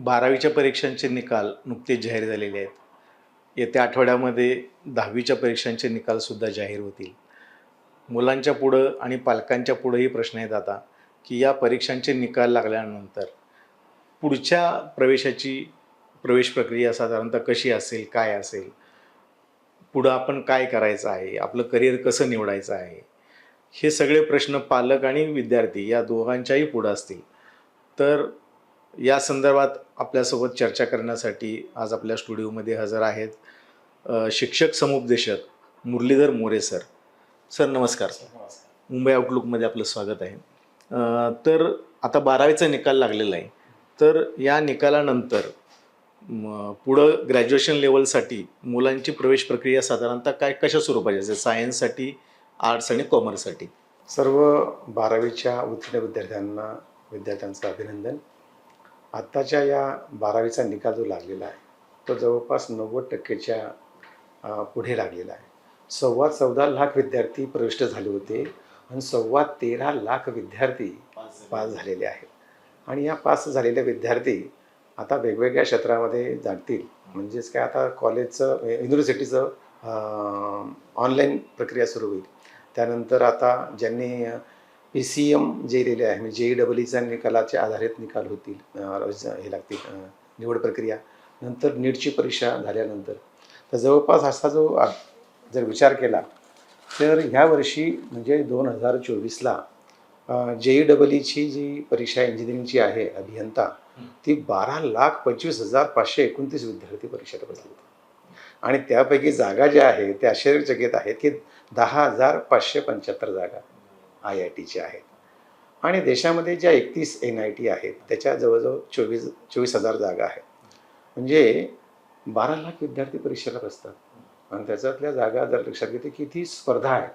12वीच्या परीक्षांचे निकाल नुकतेच जाहीर झालेले आहेत. येत्या आठवड्यामध्ये 10वीच्या परीक्षांचे निकालसुद्धा जाहीर होतील. मुलांच्या पुढं आणि पालकांच्या पुढंही प्रश्न आहेत आता, की या परीक्षांचे निकाल लागल्यानंतर पुढच्या प्रवेश प्रक्रिया साधारणतः कशी असेल, काय असेल? पुढं आपण काय करायचं आहे? आपलं करिअर कसं निवडायचं आहे? हे सगळे प्रश्न पालक आणि विद्यार्थी या दोघांच्याही पुढं असतील. तर या संदर्भात आपल्यासोबत चर्चा करण्यासाठी आज आपल्या स्टुडिओमध्ये हजर आहेत शिक्षक समुपदेशक मुरलीधर मोरे सर. सर नमस्कार. मुंबई आउटलुकमध्ये आपलं स्वागत आहे. तर आता 12वीचा निकाल लागलेला आहे. तर या निकालानंतर पुढं ग्रॅज्युएशन लेवलसाठी मुलांची प्रवेश प्रक्रिया साधारणतः कशा स्वरूपाची असेल? सायन्ससाठी, आर्ट्स आणि कॉमर्ससाठी? सर्व 12वीच्या उत्तीर्ण विद्यार्थ्यांचं अभिनंदन. आत्ताच्या या 12वीचा निकाल जो लागलेला आहे तो जवळपास 90% पुढे लागलेला आहे. 14.25 लाख विद्यार्थी प्रविष्ट झाले होते आणि 13.25 लाख विद्यार्थी पास झालेले आहेत. आणि या पास झालेले विद्यार्थी आता वेगवेगळ्या क्षेत्रामध्ये जातील. म्हणजेच काय, आता कॉलेजचं युनिव्हर्सिटीचं ऑनलाईन प्रक्रिया सुरू होईल. त्यानंतर आता ज्यांनी PCM जे दिलेले आहे, म्हणजे JEEचा निकालाच्या आधारित निकाल होतील, हे लागतील निवड प्रक्रिया. नंतर नीटची परीक्षा झाल्यानंतर तर जवळपास असा जो जर विचार केला तर ह्या वर्षी म्हणजे 2024ला JEEची जी परीक्षा इंजिनिअरिंगची आहे अभियंता, ती 12,25,529 विद्यार्थी परीक्षेला बसले. आणि त्यापैकी जागा ज्या आहेत त्या आश्चर्यचकित आहेत की 10,575 जागा IITच्या आहेत. आणि देशामध्ये ज्या 31 NIT आहेत त्याच्या जवळजवळ 24,000 जागा आहेत. म्हणजे 12 लाख विद्यार्थी परीक्षेला बसतात. आणि त्याच्यातल्या जागा जर लक्षात घेते की ती स्पर्धा आहे.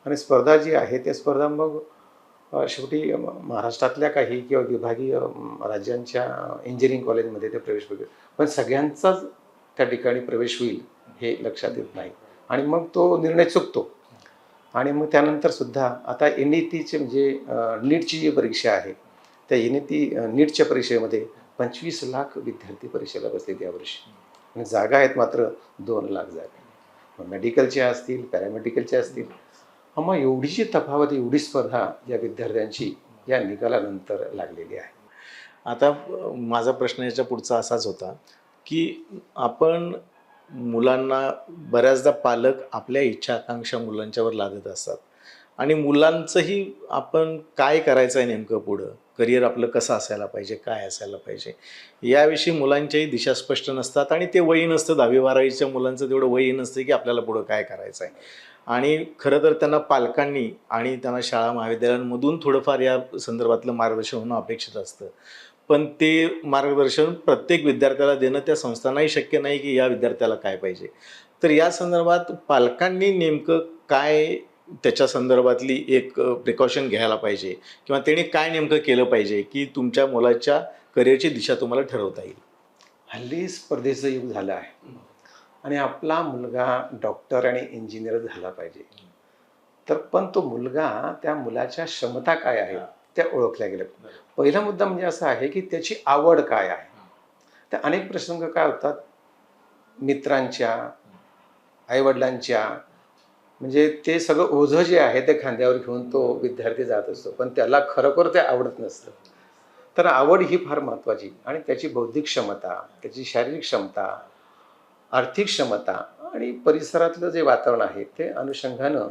आणि स्पर्धा जी आहे त्या स्पर्धा मग शेवटी महाराष्ट्रातल्या काही किंवा विभागीय राज्यांच्या इंजिनिअरिंग कॉलेजमध्ये ते प्रवेश वगैरे, पण सगळ्यांचाच त्या ठिकाणी प्रवेश होईल हे लक्षात येत नाही. आणि मग तो निर्णय चुकतो. आणि मग त्यानंतर सुद्धा आता NETचे म्हणजे नीटची जी परीक्षा आहे त्या नीटच्या परीक्षेमध्ये 25 लाख विद्यार्थी परीक्षेला बसलेत यावर्षी. आणि जागा आहेत मात्र 2 लाख जागा. मेडिकलच्या असतील, पॅरामेडिकलच्या असतील. मग एवढी जी तफावत, एवढी स्पर्धा या विद्यार्थ्यांची या निकालानंतर लागलेली आहे. आता माझा प्रश्न याच्या पुढचा असाच होता की आपण मुलांना बऱ्याचदा पालक आपल्या इच्छा आकांक्षा मुलांच्यावर लादत असतात आणि मुलांचंही आपण काय करायचं आहे नेमकं, पुढं करिअर आपलं कसं असायला पाहिजे, काय असायला पाहिजे याविषयी मुलांच्याही दिशा स्पष्ट नसतात. आणि ते वयी नसतं, 10वी-12वीच्या मुलांचं तेवढं वयी नसतं की आपल्याला पुढं काय करायचं आहे. आणि खरं तर त्यांना पालकांनी आणि त्यांना शाळा महाविद्यालयांमधून थोडंफार या संदर्भातलं मार्गदर्शन होणं अपेक्षित असतं. पण ते मार्गदर्शन प्रत्येक विद्यार्थ्याला देणं त्या संस्थांनाही शक्य नाही की या विद्यार्थ्याला काय पाहिजे. तर या संदर्भात पालकांनी नेमकं काय त्याच्या संदर्भातली एक प्रिकॉशन घ्यायला पाहिजे किंवा त्यांनी काय नेमकं केलं पाहिजे की तुमच्या मुलाच्या करिअरची दिशा तुम्हाला ठरवता येईल? हल्ली स्पर्धेचं युग झालं आहे आणि आपला मुलगा डॉक्टर आणि इंजिनियर झाला पाहिजे. तर पण तो मुलगा, त्या मुलाच्या क्षमता काय आहेत त्या ओळखल्या गेल्या. पहिला मुद्दा म्हणजे असा आहे की त्याची आवड काय आहे. तर अनेक प्रसंग काय होतात, मित्रांच्या, आईवडिलांच्या, म्हणजे ते सगळं ओझं जे आहे ते खांद्यावर घेऊन तो विद्यार्थी जात असतो, पण त्याला खरोखर ते आवडत नसतं. तर आवड ही फार महत्त्वाची. आणि त्याची बौद्धिक क्षमता, त्याची शारीरिक क्षमता, आर्थिक क्षमता आणि परिसरातलं जे वातावरण आहे ते अनुषंगानं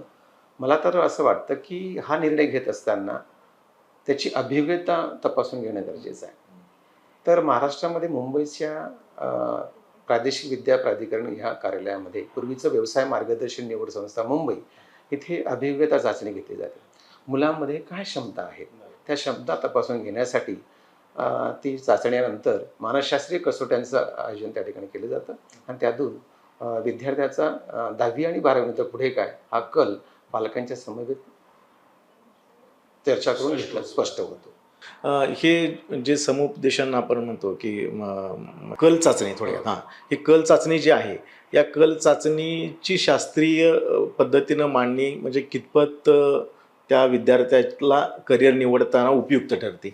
मला तर असं वाटतं की हा निर्णय घेत असताना त्याची अभिज्ञता तपासून घेणं गरजेचं आहे. तर महाराष्ट्रामध्ये मुंबईच्या प्रादेशिक विद्या प्राधिकरण ह्या कार्यालयामध्ये पूर्वीचं व्यवसाय मार्गदर्शन निवड संस्था मुंबई इथे अभिज्ञता चाचणी घेतली जाते. मुलांमध्ये काय क्षमता आहेत त्या क्षमता तपासून घेण्यासाठी ती चाचण्यानंतर मानसशास्त्रीय कसोट्यांचं आयोजन त्या ठिकाणी केलं जातं. आणि त्यातून विद्यार्थ्याचा 10वी आणि 12वीनंतर पुढे काय हा कल पालकांच्या समवेत चर्चा करून घेतला स्पष्ट होतो. हे जे समुपदेशन आपण म्हणतो की कल चाचणी, थोडक्यात ही कल चाचणी जी आहे या कल चाचणीची शास्त्रीय पद्धतीनं मांडणी म्हणजे कितपत त्या विद्यार्थ्याला करिअर निवडताना उपयुक्त ठरते?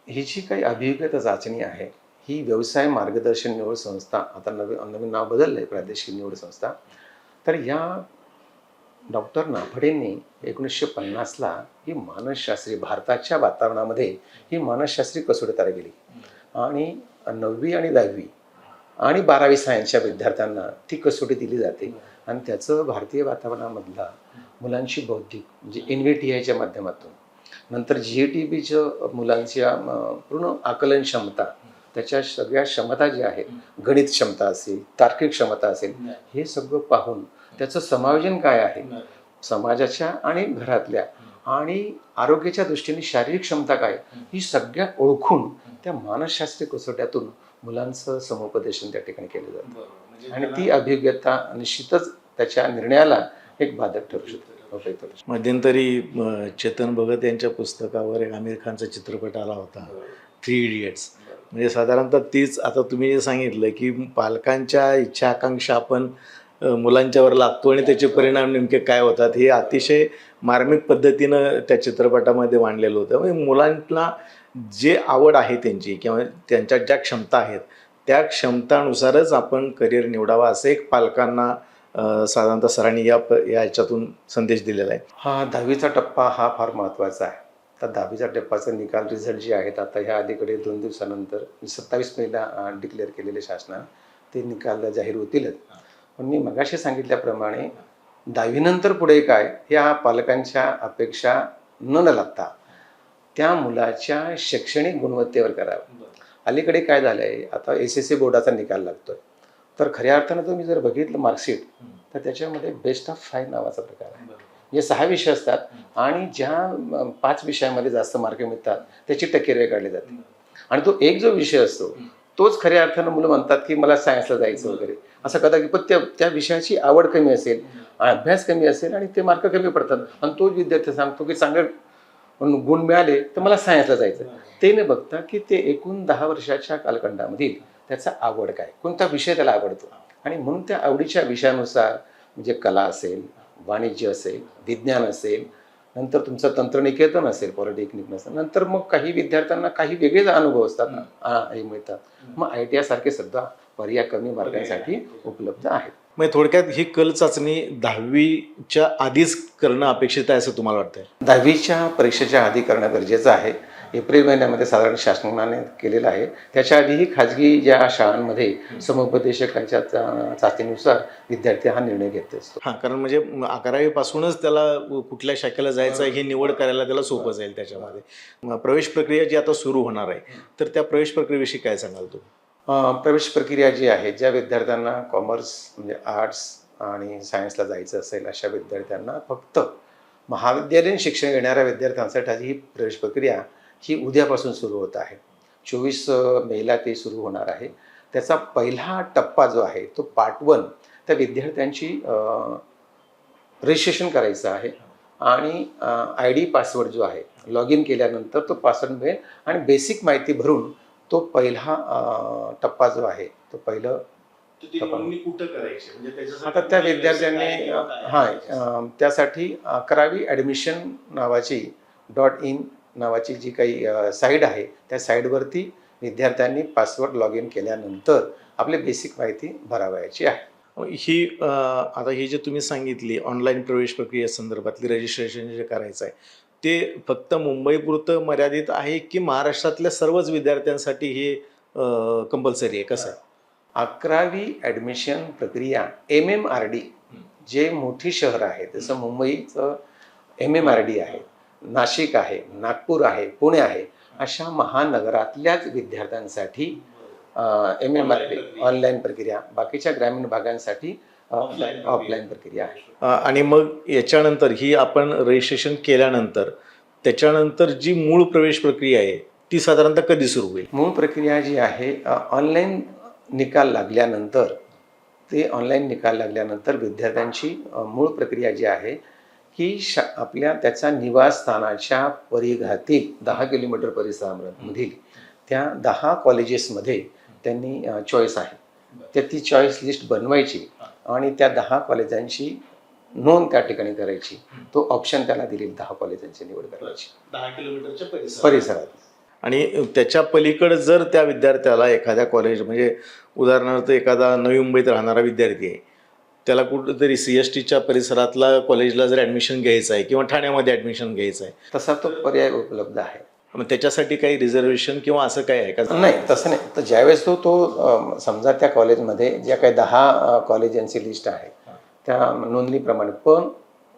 ही जी काही अभियोग्यता चाचणी आहे ही व्यवसाय मार्गदर्शन निवड संस्था, आता नवीन नाव बदललं आहे, प्रादेशिक निवड संस्था. तर या डॉक्टर नाफडेंनी 1950ला ही मानसशास्त्री, भारताच्या वातावरणामध्ये ही मानसशास्त्री कसोटी तयार केली आणि 9वी आणि 10वी आणि 12वी सायन्सच्या विद्यार्थ्यांना ती कसोटी दिली जाते आणि त्याचं भारतीय वातावरणामधला मुलांची बौद्धिक म्हणजे NVTIच्या माध्यमातून, नंतर GATBचं मुलांच्या पूर्ण आकलन क्षमता, त्याच्या सगळ्या क्षमता ज्या आहेत, गणित क्षमता असेल, तार्किक क्षमता असेल, हे सगळं पाहून त्याचं समायोजन काय आहे, समाजाच्या आणि घरातल्या आणि आरोग्याच्या दृष्टीने शारीरिक क्षमता काय, ही सगळ्या ओळखून त्या मानसशास्त्रीय कसोट्यातून मुलांचं समुपदेशन त्या ठिकाणी केलं जातं आणि ती अभियोग्यता निश्चितच त्याच्या निर्णयाला एक बाधक ठरू शकते. मध्यंतरी चेतन भगत यांच्या पुस्तकावर एक आमिर खानचा चित्रपट आला होता, 3 इडियट्स. म्हणजे साधारणतः तीच आता तुम्ही जे सांगितलं की पालकांच्या इच्छा आकांक्षा आपण मुलांच्यावर लागतो आणि त्याचे परिणाम नेमके काय होतात हे अतिशय मार्मिक पद्धतीनं त्या चित्रपटामध्ये मांडलेलं होतं. म्हणजे मुलांना जे आवड आहे त्यांची किंवा त्यांच्या ज्या क्षमता आहेत त्या क्षमतानुसारच आपण करिअर निवडावा असं एक पालकांना साधारणतः सरांनी याच्यातून संदेश दिलेला आहे. हा 10वीचा टप्पा हा फार महत्त्वाचा आहे. तर 10वीचा टप्पाचा निकाल रिझल्ट जे आहेत आता ह्या अलीकडे 2 दिवसानंतर 27 मेला डिक्लेअर केलेले शासनानं ते निकाल जाहीर होतीलच. पण मी मगाशी सांगितल्याप्रमाणे 10वी नंतर पुढे काय ह्या पालकांच्या अपेक्षा न लागता त्या मुलाच्या शैक्षणिक गुणवत्तेवर करावं. अलीकडे काय झालं आहे, आता SSC बोर्डाचा निकाल लागतोय, तर खऱ्या अर्थानं तुम्ही जर बघितलं मार्कशीट तर त्याच्यामध्ये बेस्ट ऑफ 5 नावाचा प्रकार आहे. जे 6 विषय असतात आणि ज्या 5 विषयामध्ये जास्त मार्क मिळतात त्याची टक्केवारी काढली जाते आणि तो एक जो विषय असतो तोच खऱ्या अर्थानं मुलं म्हणतात की मला सायन्सला जायचं वगैरे असं कदाचित, पण त्या विषयाची आवड कमी असेल, अभ्यास कमी असेल आणि ते मार्क कमी पडतात आणि तोच विद्यार्थी सांगतो की चांगले गुण मिळाले तर मला सायन्सला जायचं. ते न बघता की ते एकूण 10 वर्षाच्या कालखंडामधील त्याचा आवड काय, कोणता विषय त्याला आवडतो आणि म्हणून त्या आवडीच्या विषयानुसार म्हणजे कला असेल, वाणिज्य असेल, विज्ञान असेल, नंतर तुमचं तंत्रनिकेतन असेल, पॉलिटेक्निक नसेल, नंतर मग काही विद्यार्थ्यांना काही वेगळेच अनुभव असतात हे मिळतात. मग ITI सारखे सुद्धा पर्याय कमी मार्गांसाठी उपलब्ध आहेत. म्हणजे थोडक्यात ही कल चाचणी 10वीच्या आधीच करणं अपेक्षित आहे असं तुम्हाला वाटतंय? 10वीच्या परीक्षेच्या आधी करणं गरजेचं आहे. एप्रिल महिन्यामध्ये साधारण शासनाने केलेलं आहे. त्याच्या आधीही खाजगी ज्या शाळांमध्ये समुपदेशकांच्या चाचणीनुसार विद्यार्थी हा निर्णय घेत असतो. हां, कारण म्हणजे 11वी पासूनच त्याला कुठल्या शाखेला जायचं आहे हे निवड करायला त्याला सोपं जाईल. त्याच्यामध्ये प्रवेश प्रक्रिया जी आता सुरू होणार आहे तर त्या प्रवेश प्रक्रियेविषयी काय सांगाल तुम्ही? प्रवेश प्रक्रिया जी आहे, ज्या विद्यार्थ्यांना कॉमर्स म्हणजे आर्ट्स आणि सायन्सला जायचं असेल अशा विद्यार्थ्यांना फक्त महाविद्यालयीन शिक्षण घेणाऱ्या विद्यार्थ्यांसाठी ही प्रवेश प्रक्रिया ही उद्यापासून सुरू होत आहे. 24 मेला ते सुरू होणार आहे. त्याचा पहिला टप्पा जो आहे तो पार्ट 1 त्या विद्यार्थ्यांची रजिस्ट्रेशन करायचं आहे आणि ID पासवर्ड जो आहे लॉग इन केल्यानंतर तो पासवर्ड मिळेल आणि बेसिक माहिती भरून तो पहिला टप्पा जो आहे तो पहिलं कुठं करायची म्हणजे आता त्या विद्यार्थ्यांनी त्यासाठी 11वी ॲडमिशन नावाची .in नावाची जी काही साईट आहे त्या साईटवरती विद्यार्थ्यांनी पासवर्ड लॉग इन केल्यानंतर आपली बेसिक माहिती भरावयाची आहे. ही आता ही जे तुम्ही सांगितली ऑनलाईन प्रवेश प्रक्रियेसंदर्भातली रजिस्ट्रेशन जे करायचं आहे ते फक्त मुंबईपुरतं मर्यादित आहे की महाराष्ट्रातल्या सर्वच विद्यार्थ्यांसाठी हे कंपल्सरी आहे, कसं आहे? 11वी ॲडमिशन प्रक्रिया MMRD जे मोठी शहर आहे, जसं मुंबईचं MMRD आहे, नाशिक आहे, नागपूर आहे, पुणे आहे, अशा महानगरातल्याच विद्यार्थ्यांसाठी MMRD ऑनलाईन प्रक्रिया, बाकीच्या ग्रामीण भागांसाठी ऑफलाईन प्रक्रिया आहे. आणि मग याच्यानंतर ही आपण रजिस्ट्रेशन केल्यानंतर त्याच्यानंतर जी मूळ प्रवेश प्रक्रिया आहे ती साधारणतः कधी सुरू होईल? मूळ प्रक्रिया जी आहे ऑनलाईन निकाल लागल्यानंतर विद्यार्थ्यांची मूळ प्रक्रिया जी आहे की आपल्या त्याच्या निवासस्थानाच्या परिघातील 10 किलोमीटर परिसरामधील त्या 10 कॉलेजेसमध्ये त्यांनी चॉईस आहे तर ती चॉईस लिस्ट बनवायची आणि त्या 10 कॉलेजांची नोंद त्या ठिकाणी करायची. तो ऑप्शन त्याला दिलेली 10 कॉलेजांची निवड करायची 10 किलोमीटरच्या परिसरात. आणि त्याच्या पलीकडे जर त्या विद्यार्थ्याला एखाद्या कॉलेज म्हणजे उदाहरणार्थ एखादा नवी मुंबईत राहणारा विद्यार्थी आहे, त्याला कुठंतरी CSTच्या परिसरातला कॉलेजला जर ॲडमिशन घ्यायचं आहे किंवा ठाण्यामध्ये ॲडमिशन घ्यायचं आहे, तसा तो पर्याय उपलब्ध आहे. मग त्याच्यासाठी काही रिझर्वेशन किंवा असं काय आहे का? नाही, तसं नाही. तर ज्यावेळेस समजा त्या कॉलेजमध्ये ज्या काही 10 कॉलेजांची लिस्ट आहे त्या नोंदणीप्रमाणे, पण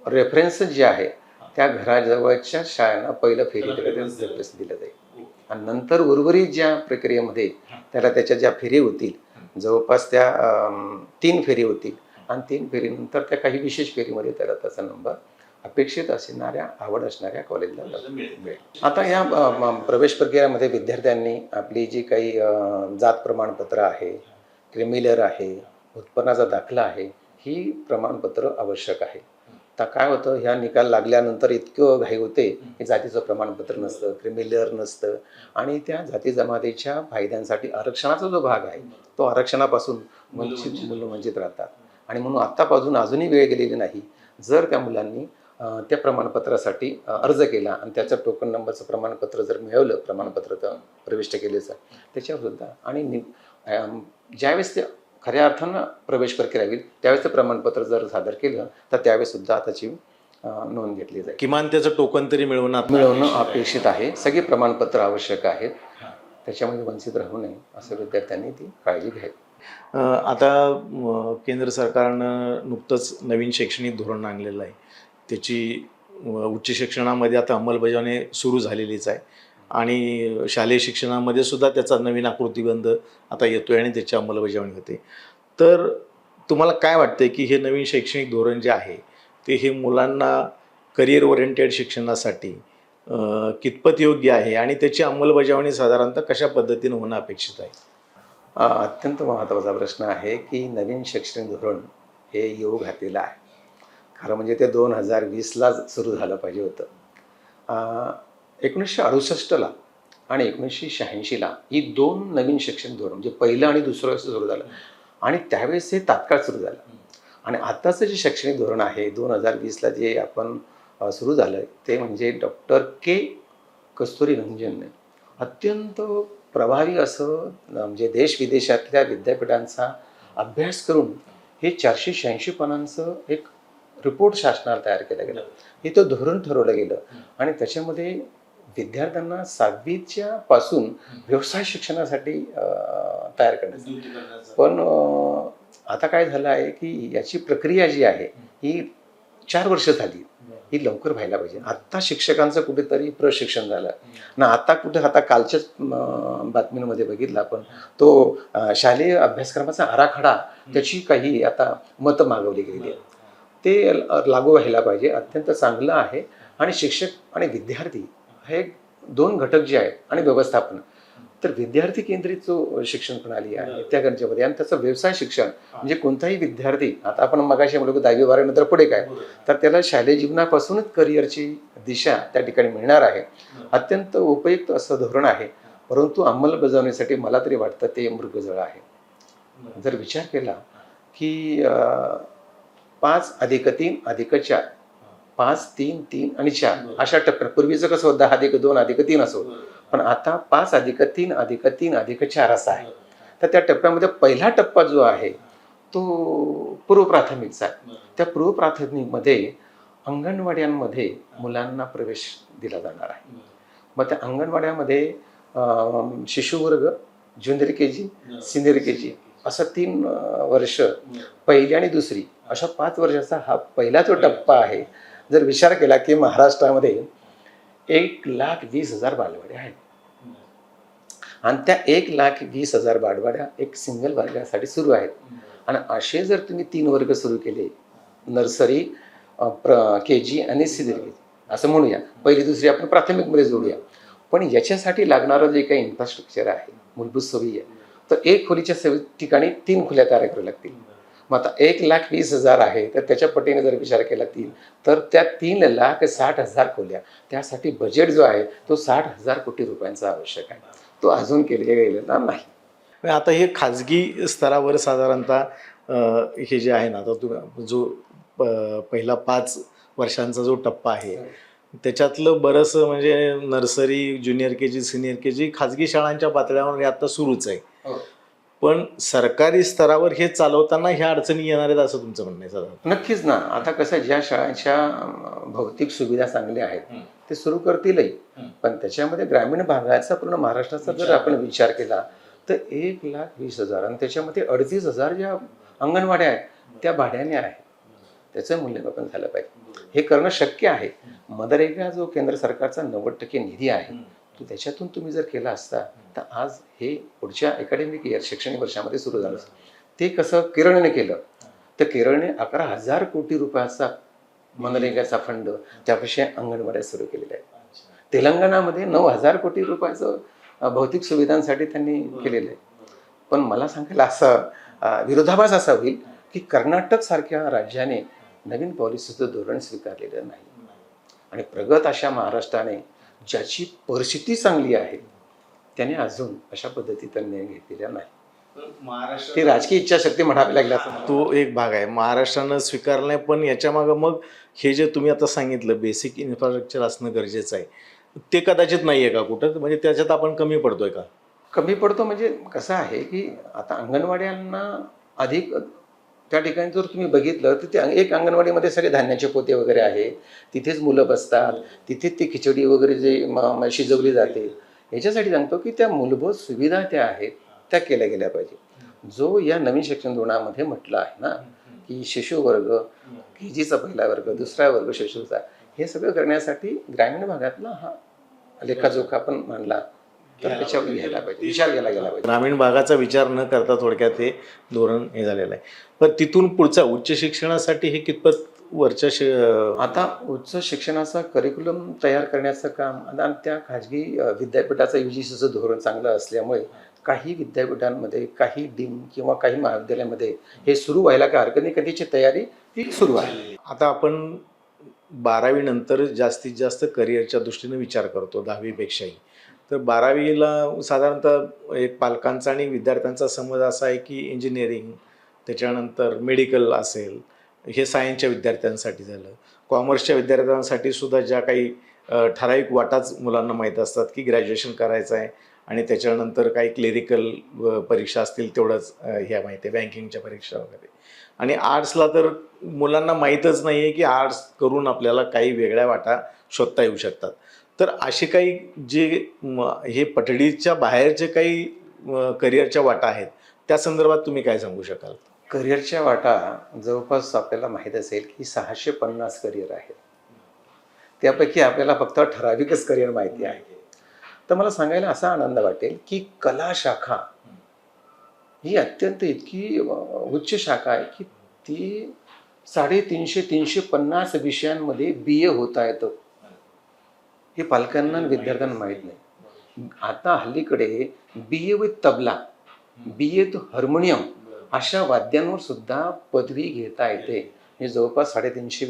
रेफरन्स जे आहे त्या घराजवळच्या शाळांना पहिलं फेरी रेफरन्स दिलं जाईल आणि नंतर उर्वरित ज्या प्रक्रियेमध्ये त्याला त्याच्या ज्या फेरी होतील, जवळपास त्या 3 फेरी होतील आणि 3 फेरीनंतर त्या काही विशेष फेरीमध्ये त्याला त्याचा नंबर अपेक्षित असणाऱ्या आवड असणाऱ्या कॉलेजला मिळेल. आता या प्रवेश प्रक्रियेमध्ये विद्यार्थ्यांनी आपली जी काही जात प्रमाणपत्र आहे, क्रिमिलेअर आहे, उत्पन्नाचा दाखला आहे, ही प्रमाणपत्र आवश्यक आहे. आता काय होतं, ह्या निकाल लागल्यानंतर इतकं घाई होते की जातीचं प्रमाणपत्र नसतं, क्रिमिलेअर नसतं आणि त्या जाती जमातीच्या फायद्यांसाठी आरक्षणाचा जो भाग आहे तो आरक्षणापासून मुलं वंचित राहतात. आणि म्हणून आत्तापासून अजूनही वेळ गेलेली नाही. जर त्या मुलांनी त्या प्रमाणपत्रासाठी अर्ज केला आणि त्याचं टोकन नंबरचं प्रमाणपत्र जर मिळवलं, प्रमाणपत्र प्रविष्ट केलेचं त्याच्यावरसुद्धा, आणि ज्यावेळेस ते खऱ्या अर्थानं प्रवेश प्रक्रिया होईल त्यावेळेस ते प्रमाणपत्र जर सादर केलं तर त्यावेळेससुद्धा त्याची नोंद घेतली जाईल. किमान त्याचं टोकन तरी मिळवणं अपेक्षित आहे. सगळी प्रमाणपत्र आवश्यक आहेत, त्याच्यामध्ये वंचित राहू नये असं विद्यार्थ्यांनी ती काळजी घ्यावी. आता केंद्र सरकारनं नुकतंच नवीन शैक्षणिक धोरण आणलेलं आहे. त्याची उच्च शिक्षणामध्ये आता अंमलबजावणी सुरू झालेलीच आहे आणि शालेय शिक्षणामध्ये सुद्धा त्याचा नवीन आकृतीबंध आता येतो आहे आणि त्याची अंमलबजावणी होते. तर तुम्हाला काय वाटतं की हे नवीन शैक्षणिक धोरण जे आहे ते हे मुलांना करिअर ओरिएंटेड शिक्षणासाठी कितपत योग्य आहे आणि त्याची अंमलबजावणी साधारणतः कशा पद्धतीने होणं अपेक्षित आहे? अत्यंत महत्त्वाचा प्रश्न आहे की नवीन शैक्षणिक धोरण हे येऊ घातलेलं आहे. खरं म्हणजे ते 2020ला सुरू झालं पाहिजे होतं. 1968ला आणि 1986ला ही 2 नवीन शैक्षणिक धोरण, म्हणजे पहिलं आणि दुसरं वर्ष सुरू झालं आणि त्यावेळेस हे तात्काळ सुरू झालं. आणि आत्ताचं जे शैक्षणिक धोरण आहे 2020ला जे आपण सुरू झालं ते म्हणजे डॉक्टर के कस्तुरीरंजन अत्यंत प्रभावी असं म्हणजे देश विदेशातल्या विद्यापीठांचा अभ्यास करून हे 486 पानांचं एक रिपोर्ट शासनाला तयार केला गेला. हे तो धोरण ठरवलं गेलं आणि त्याच्यामध्ये विद्यार्थ्यांना 7वीच्या पासून व्यवसाय शिक्षणासाठी तयार करण्याचं. पण आता काय झालं आहे की याची प्रक्रिया जी आहे ही 4 वर्ष झाली, ही लवकर व्हायला पाहिजे. आत्ता शिक्षकांचं कुठेतरी प्रशिक्षण झालं ना. आता कालच्याच बातमीमध्ये बघितलं आपण, तो शालेय अभ्यासक्रमाचा आराखडा त्याची काही आता मतं मागवली गेली आहेत. ते लागू व्हायला पाहिजे. अत्यंत चांगलं आहे. आणि शिक्षक आणि विद्यार्थी हे 2 घटक जे आहेत आणि व्यवस्थापन, तर विद्यार्थी केंद्रित जो शिक्षण प्रणाली आहे त्या गरजेमध्ये आणि त्याचं व्यवसाय शिक्षण म्हणजे कोणताही विद्यार्थी, आता आपण मगाशी म्हणलो की 10वी-12वी नंतर पुढे काय, तर त्याला शालेय जीवनापासूनच करिअरची दिशा त्या ठिकाणी मिळणार आहे. अत्यंत उपयुक्त असं धोरण आहे, परंतु अंमलबजावणीसाठी मला तरी वाटतं ते मृगजळ आहे. जर विचार केला की 5+3+4, 5, 3, 3 आणि 4 अशा टप्प्यात, पूर्वीचं कसं होतं 10+2+3 असो, पण आता 5+3+3+4 असा आहे. तर त्या टप्प्यामध्ये पहिला टप्पा जो आहे तो पूर्वप्राथमिकचा आहे. त्या पूर्वप्राथमिकमध्ये अंगणवाड्यांमध्ये मुलांना प्रवेश दिला जाणार आहे. मग त्या अंगणवाड्यामध्ये शिशुवर्ग, ज्युनियर KG, सिनियर KG असं 3 वर्ष, पहिली आणि दुसरी अशा 5 वर्षाचा हा पहिला जो टप्पा आहे. जर विचार केला की महाराष्ट्रामध्ये 1,20,000 बालवाड्या आहेत आणि त्या 1,20,000 बालवाड्या एक सिंगल वर्गासाठी सुरू आहेत. आणि असे जर तुम्ही 3 वर्ग सुरू केले, नर्सरी, KG आणि सिनियर KG असं म्हणूया, पहिली दुसरी आपण प्राथमिकमध्ये जोडूया, पण याच्यासाठी लागणारं जे काही इन्फ्रास्ट्रक्चर आहे, मूलभूत सोयी आहे, तर 1 खोलीच्या ठिकाणी 3 खोल्या तयार कराव्या लागतील. मग आता 1,20,000 आहे तर त्याच्या पटीने जर विचार केला तर त्या 3,60,000 खोल्या, त्यासाठी बजेट जो आहे तो 60,000 कोटी रुपयांचा आवश्यक आहे. तो अजून केलेला नाही. आता हे खाजगी स्तरावर साधारणतः हे जे आहे ना, आता जो पहिला 5 वर्षांचा जो टप्पा आहे त्याच्यातलं बरंचसं म्हणजे नर्सरी, ज्युनियर के जी, सिनियर के जी खाजगी शाळांच्या पातळ्यावर हे आता सुरूच आहे. पण सरकारी स्तरावर हे चालवताना ह्या अडचणी येणार आहेत असं तुमचं म्हणणं आहे साधारण? नक्कीच ना. आता कसं ज्या शाळांच्या भौतिक सुविधा चांगल्या आहेत ते सुरू करतीलही. पण त्याच्यामध्ये ग्रामीण भागाचा पूर्ण महाराष्ट्राचा जर आपण विचार केला तर 1,20,000 आणि त्याच्यामध्ये 38,000 ज्या अंगणवाड्या आहेत त्या भाड्याने आहेत. त्याचं मूल्यमापन झालं पाहिजे. हे करणं शक्य आहे. मनरेगा जो केंद्र सरकारचा 90% निधी आहे तो त्याच्यातून तुम्ही जर केला असता तर आज हे पुढच्या अकॅडमिक इयर शैक्षणिक वर्षामध्ये सुरू झालं असतं. ते कसं केरळने केलं तर केरळने 11,000 कोटी रुपयाचा मनरेगाचा फंड त्यापेक्षा अंगणवाड्या सुरू केलेल्या आहेत. तेलंगणामध्ये 9,000 कोटी रुपयाचं भौतिक सुविधांसाठी त्यांनी केलेलं आहे. पण मला सांगायला असं विरोधाभास असा होईल की कर्नाटक सारख्या राज्याने नवीन पॉलिसीचं धोरण स्वीकारलेलं नाही आणि प्रगत अशा महाराष्ट्राने ज्याची परिस्थिती चांगली आहे त्याने अजून अशा पद्धतीचा निर्णय घेतलेला नाही. ती राजकीय इच्छाशक्ती म्हणावी लागली असं मला तो एक भाग आहे. महाराष्ट्रानं स्वीकारला नाही, पण याच्या मागं मग हे जे तुम्ही आता सांगितलं बेसिक इन्फ्रास्ट्रक्चर असणं गरजेचं आहे, ते कदाचित नाही आहे का कुठं? म्हणजे त्याच्यात आपण कमी पडतोय का? कमी पडतो. म्हणजे कसं आहे की आता अंगणवाड्यांना अधिक त्या ठिकाणी जर तुम्ही बघितलं तर ते एक अंगणवाडीमध्ये सगळे धान्याचे पोते वगैरे आहे, तिथेच मुलं बसतात, तिथेच ती खिचडी वगैरे जे शिजवली जाते. याच्यासाठी सांगतो की त्या मूलभूत सुविधा त्या आहेत त्या केल्या गेल्या पाहिजे. जो या नवीन शिक्षण धोरणामध्ये म्हटलं आहे ना की शिशु वर्ग, के जीचा पहिला वर्ग, दुसरा वर्ग शिशुचा, हे सगळं करण्यासाठी ग्रामीण भागातला हा लेखाजोखा आपण मांडला तर त्याच्यावर घ्यायला पाहिजे, विचार केला गेला पाहिजे. ग्रामीण भागाचा विचार न करता थोडक्यात हे धोरण हे झालेलं आहे. पण तिथून पुढचा उच्च शिक्षणासाठी हे कितपत वरच्या आता उच्च शिक्षणाचा करिक्युलम तयार करण्याचं काम आणि त्या खाजगी विद्यापीठाचं UGCचं धोरण चांगलं असल्यामुळे काही विद्यापीठांमध्ये, काही डीम किंवा काही महाविद्यालयामध्ये हे सुरू व्हायला काय हरकत नाही, कधीची तयारी ती सुरू आहे. आता आपण 12वी नंतर जास्तीत जास्त करिअरच्या दृष्टीने विचार करतो 10वीपेक्षाही. तर 12वीला साधारणतः एक पालकांचा आणि विद्यार्थ्यांचा समज असा आहे की इंजिनिअरिंग, त्याच्यानंतर मेडिकल असेल, हे सायन्सच्या विद्यार्थ्यांसाठी झालं. कॉमर्सच्या विद्यार्थ्यांसाठी सुद्धा ज्या काही ठराविक वाटाच मुलांना माहीत असतात की ग्रॅज्युएशन करायचं आहे आणि त्याच्यानंतर काही क्लेरिकल परीक्षा असतील तेवढंच ह्या माहिती आहे, बँकिंगच्या परीक्षा वगैरे. आणि आर्ट्सला तर मुलांना माहीतच नाही आहे की आर्ट्स करून आपल्याला काही वेगळ्या वाटा शोधता येऊ शकतात. तर असे काही जे हे पठडीच्या बाहेरचे काही करिअरच्या वाटा आहेत त्या संदर्भात तुम्ही काय सांगू शकाल? करिअरच्या वाटा जवळपास आपल्याला माहीत असेल की 650 करिअर आहेत. त्यापैकी आपल्याला फक्त ठराविकच करिअर माहिती आहे. तर मला सांगायला असा आनंद वाटेल की कला शाखा ही अत्यंत इतकी उच्च शाखा आहे की ती 350 विषयांमध्ये BA होता येतं. हे पालकांना आणि विद्यार्थ्यांना माहीत नाही. आता हल्लीकडे BA with tabla, BA with harmonium अशा वाद्यांवर सुद्धा पदवी घेता येते. हे जवळपास 350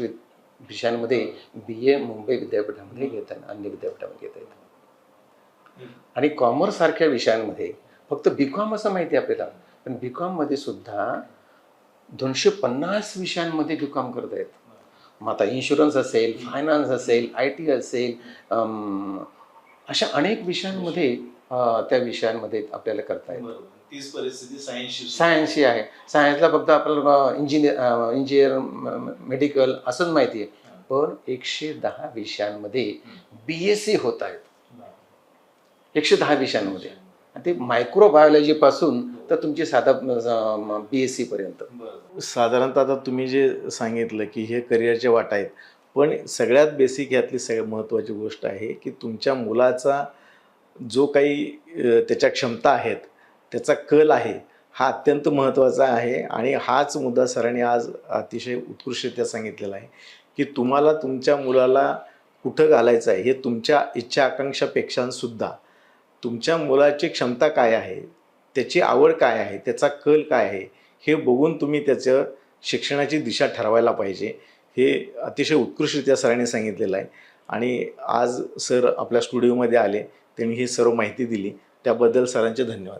विषयांमध्ये BA मुंबई विद्यापीठामध्ये घेता येतं, अन्य विद्यापीठामध्ये घेता येतं. आणि कॉमर्स सारख्या विषयांमध्ये फक्त BCom असं माहिती आहे आपल्याला, पण BCom मध्ये सुद्धा 250 विषयांमध्ये BCom करता येतं. मग आता इन्शुरन्स असेल, फायनान्स असेल, IT असेल, अशा अनेक विषयांमध्ये त्या विषयांमध्ये आपल्याला करता येतं. तीच परिस्थिती सायन्सची आहे. सायन्सला फक्त आपल्याला इंजिनियर, मेडिकल असंच माहिती आहे. पण 110 विषयांमध्ये BSc होत आहेत. 110 विषयांमध्ये. ते मायक्रोबायोलॉजी पासून तर तुमची साधा BSc पर्यंत. साधारणतः आता तुम्ही जे सांगितलं की हे करिअरचे वाटा आहेत, पण सगळ्यात बेसिक यातली सगळ्यात महत्त्वाची गोष्ट आहे की तुमच्या मुलाचा जो काही त्याच्या क्षमता आहेत, त्याचा कल आहे, हा अत्यंत महत्त्वाचा आहे. आणि हाच मुद्दा सरांनी आज अतिशय उत्कृष्टरित्या सांगितलेला आहे की तुम्हाला तुमच्या मुलाला कुठं घालायचं आहे हे तुमच्या इच्छा आकांक्षापेक्षा सुद्धा तुमच्या मुलाची क्षमता काय आहे, त्याची आवड काय आहे, त्याचा कल काय आहे, हे बघून तुम्ही त्याचं शिक्षणाची दिशा ठरवायला पाहिजे. हे अतिशय उत्कृष्टरित्या सरांनी सांगितलेलं आहे. आणि आज सर आपल्या स्टुडिओमध्ये आले, त्यांनी ही सर्व माहिती दिली, त्याबद्दल सरांचे धन्यवाद.